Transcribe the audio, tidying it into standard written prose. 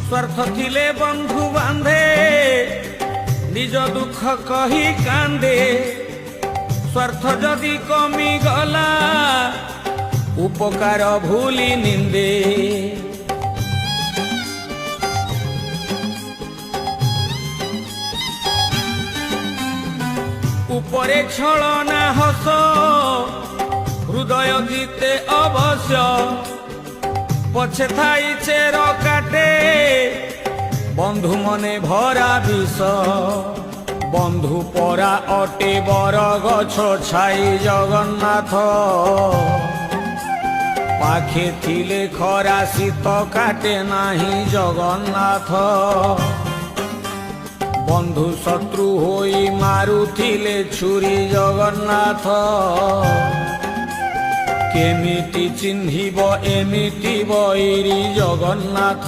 स्वार्थ थिले बंधु बांधे निज दुख कही कांदे स्वार्थ जदि कमी गला उपकार भूली निंदे उपरे छलना हस हृदय जीते अवश्य पछे थाई चेर काटे बंधु मने भरा विष बंधु परा अटे बर गछ छाई जगन्नाथ पाखे थिले खरा शीत काटे नाही जगन्नाथ बंधु शत्रु होई मारुथिले छुरी जगन्नाथ केमिति चिन्हिब एमिति बैरी जगन्नाथ।